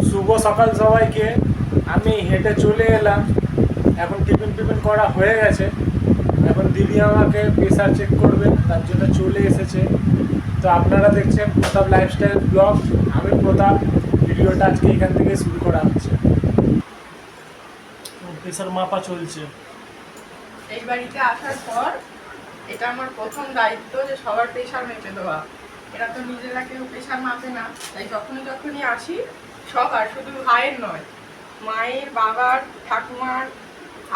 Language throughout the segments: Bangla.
শুভ সকাল সবাইকে। আমি হেঁটে চলে এলাম, এখন টিফিন করা হয়ে গেছে। এখন দিদি আমাকে প্রেশার চেক করবে, তার জন্য চলে এসেছে। তো আপনারা দেখছেন প্রতাপ লাইফস্টাইল ব্লগ, আমি প্রতাপ। ভিডিওটা আজকে এখান থেকে শুরু করা হচ্ছে। প্রেশার মাপা চলছে। এই বাড়িতে আসার পর এটা আমার প্রথম দায়িত্ব যে সবার প্রেশার মেপে দেওয়া। এরা তো নিজেরা কেউ প্রেশার মাপে না, তাই যখনই আসি সবার, শুধু ভাইয়ের নয়, মায়ের, বাবার, ঠাকুমার,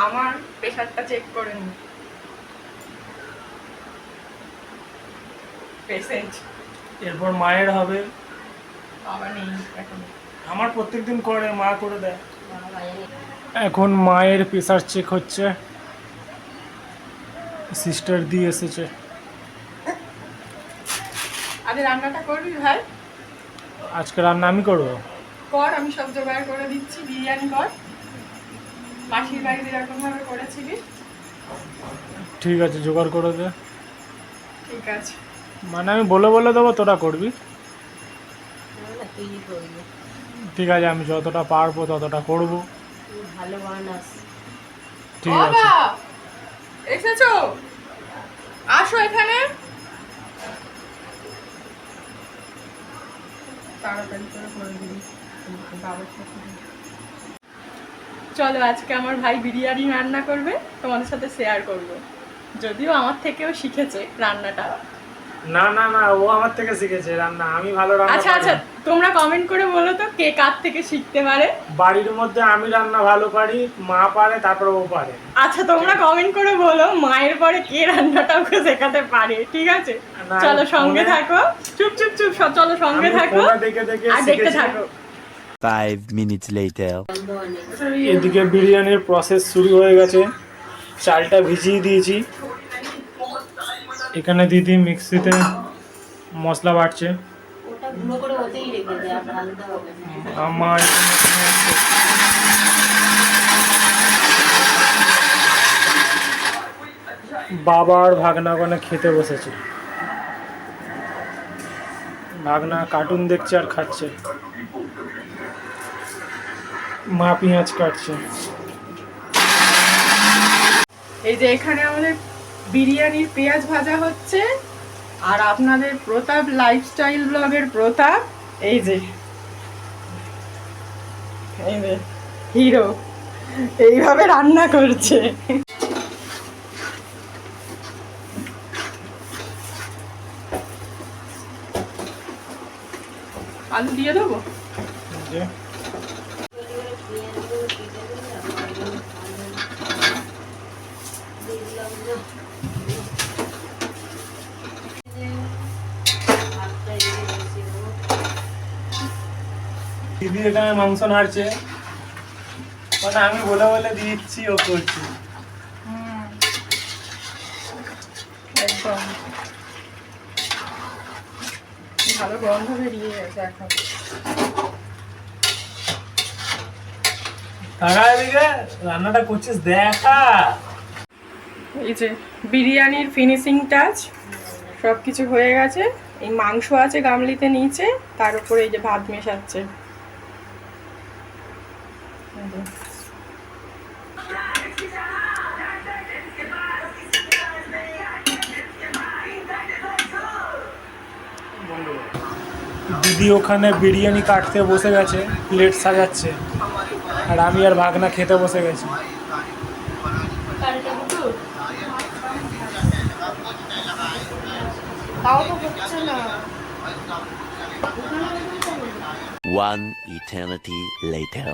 আমার প্রেশারটা চেক করে নিই। পেশেন্ট এরপর মায়ের হবে। বাবা নেই এখন। আমার প্রত্যেকদিন করে, মা করে দেয়। এখন মায়ের প্রেশার চেক হচ্ছে, সিস্টার দিয়ে এসেছে। আরে রান্নাটা করবি ভাই? আজকে রান্না আমি করবো। কর, আমি সব জোগাড় করে দিচ্ছি। বিরিয়ানি কর, মাসির বাড়ি যেরকম ভাবে করেছিলি। ঠিক আছে, জোগাড় করে দে। ঠিক আছে, মানে আমি বলে দেবো, তোরা করবি। ঠিক আছে, আমি যতটা পারবো ততটা করবো। ভালো বানাস। ঠিক আছে। বাবা এসেছো, আসো এখানে তাড়াতাড়ি করে করে দিবি। চলো, আজকে আমার ভাই বিরিয়ানি রান্না করবে, তোমাদের সাথে শেয়ার করব। যদিও আমার থেকেও শিখেছে রান্নাটা। না না না, ও আমার থেকে শিখেছে রান্না, আমি ভালো রান্না আচ্ছা আচ্ছা, তোমরা কমেন্ট করে বলো তো কে কার থেকে শিখতে পারে। বাড়ির মধ্যে আমি রান্না ভালো পারি, মা পারে, তারপর ও পারে। আচ্ছা, তোমরা কমেন্ট করে বলো মায়ের পরে কে রান্নাটা ওকে শেখাতে পারে, ঠিক আছে? না, চলো সঙ্গে থাকো। চুপ চুপ চুপ, চলো সঙ্গে থাকো দেখে দেখে আর দেখতে থাকো। 5 minutes later. এদিকে বিরিয়ানির প্রসেস শুরু হয়ে গেছে। চালটা ভিজিয়ে দিয়েছি। এখানে দিদি মিক্সিতে মশলা বাটছে। ওটা গুঁড়ো করে ওতেই রেখে দে, আর ঢালতে হবে না। আমার বাবার ভাগনাগনে খেতে বসেছে। ভাগনা কার্টুন দেখছে আর খাচ্ছে, মা পেঁয়াজ কাটছে। এই যে এখানে আমাদের বিরিয়ানির পেঁয়াজ ভাজা হচ্ছে, আর আপনাদের প্রতাপ লাইফস্টাইল ব্লগের প্রতাপ এই যে হিরো এইভাবে রান্না করছে। আলু দিয়ে দেবো। যে দিদি এখানে মাংস নাড়ছে, মানে আমি বলে দিচ্ছি, ও করছে। একদম ভালো গন্ধ বেরিয়ে গেছে এখন। টাকা এদিকে রান্নাটা করছিস দেখা। এই যে বিরিয়ানির ফিনিশিং টাচ, সব কিছু হয়ে গেছে। এই মাংস আছে গামলিতে নিচে, তার উপরে এই যে ভাত মেশাচ্ছে। এই যে। দিদি ওখানে বিরিয়ানি কাটতে বসে গেছে, প্লেট সাজাচ্ছে, আর আমি আর ভাগনা খেতে বসে গেছি। তাও তো হচ্ছে না। One eternity later.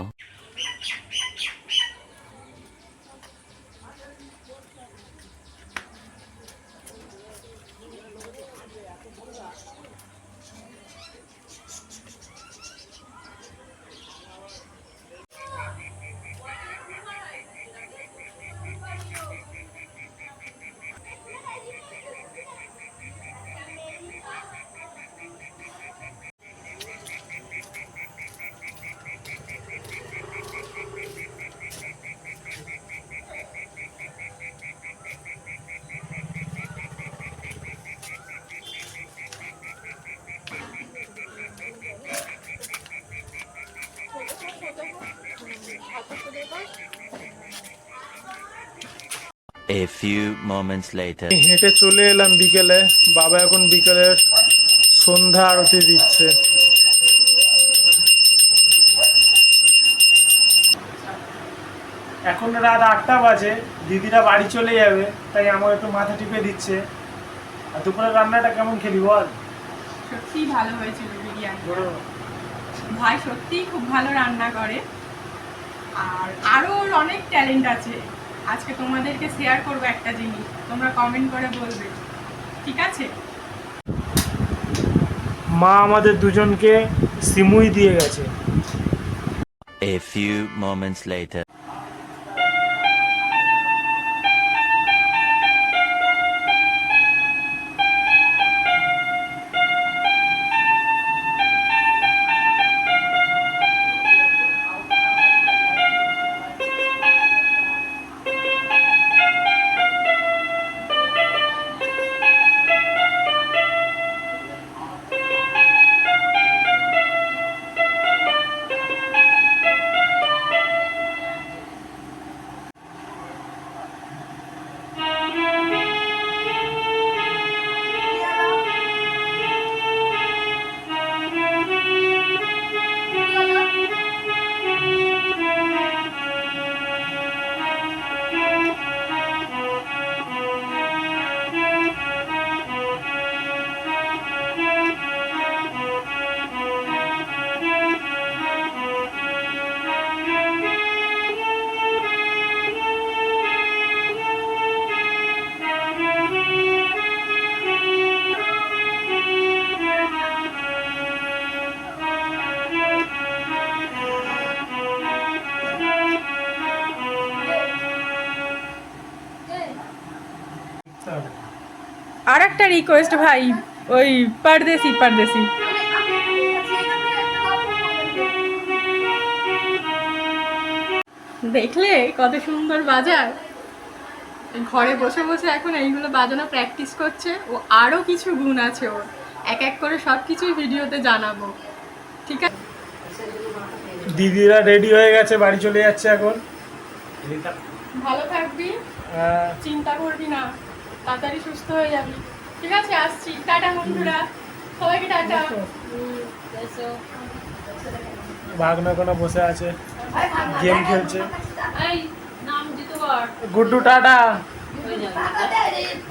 A few moments later. হেঁটে চলে এলাম বিকেলে। বাবা এখন বিকেলের সন্ধ্যা আরতি দিচ্ছে। এখন রাত 8টা বাজে, দিদিরা বাড়ি চলে যাবে, তাই আমার একটু মাথা টিপে দিচ্ছে। আর দুপুরের রান্নাটা কেমন খেলি বল? সত্যি ভালো হয়েছিল বিরিয়ানি। ভাই সত্যিই খুব ভালো রান্না করে, আর আরও ওর অনেক ট্যালেন্ট আছে। আজকে তোমাদেরকে শেয়ার করবো একটা জিনিস, তোমরা কমেন্ট করে বলবে, ঠিক আছে? মা আমাদের দুজনকে সিমুই দিয়ে গেছে। A few moments later. আর একটা রিকোয়েস্ট ভাই, ওই পারদেশি দেখলে কত সুন্দর বাজায়। ঘরে বসে বসে এখন এইগুলো বাজানো প্র্যাকটিস করছে। ও আরও কিছু গুণ আছে ওর, এক এক করে সব কিছুই ভিডিওতে জানাবো, ঠিক আছে? দিদিরা রেডি হয়ে গেছে, বাড়ি চলে যাচ্ছে এখন। ভালো থাকবি, চিন্তা করবি না, তাড়াতাড়ি সুস্থ হয়ে যাবি, ঠিক আছে? আসছি, টাটা বন্ধুরা, সবাইকে টাটা। ভাগনা কোনো বসে আছে, গেম খেলছে। এই নাম জিতু কর গুড্ডু টাটা হয়ে যাবে।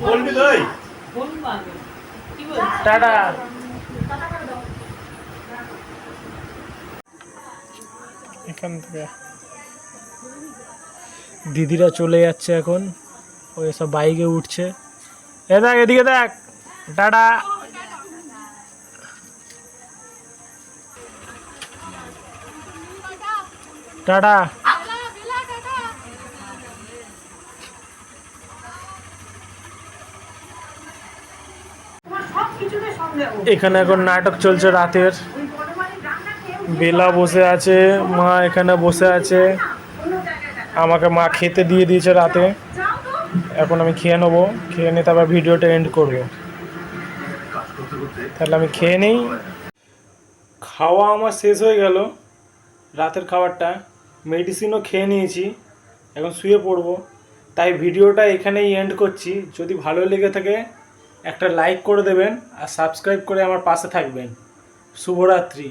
বলবি তুই? বলবো আগে। কি বলছিস? টাটা। এখান থেকে দিদিরা চলে যাচ্ছে এখন, ওই সব বাইকে উঠছে। এ দেখ, এদিকে দেখ, টাটা। টাটা। এখানে এখন নাটক চলছে রাতের। বেলা বসে আছে, মা এখানে বসে আছে। আমাকে মা খেতে দিয়ে দিয়েছে রাতে, এখন আমি খেয়ে নেবো। খেয়ে নিয়ে তারপর ভিডিওটা এন্ড করবো। তাহলে আমি খেয়ে নিই। খাওয়া আমার শেষ হয়ে গেল, রাতের খাবারটা। মেডিসিনও খেয়ে নিয়েছি, এখন শুয়ে পড়বো। তাই ভিডিওটা এখানেই এন্ড করছি। যদি ভালো লেগে থাকে একটা লাইক করে দেবেন আর সাবস্ক্রাইব করে আমার পাশে থাকবেন। শুভরাত্রি।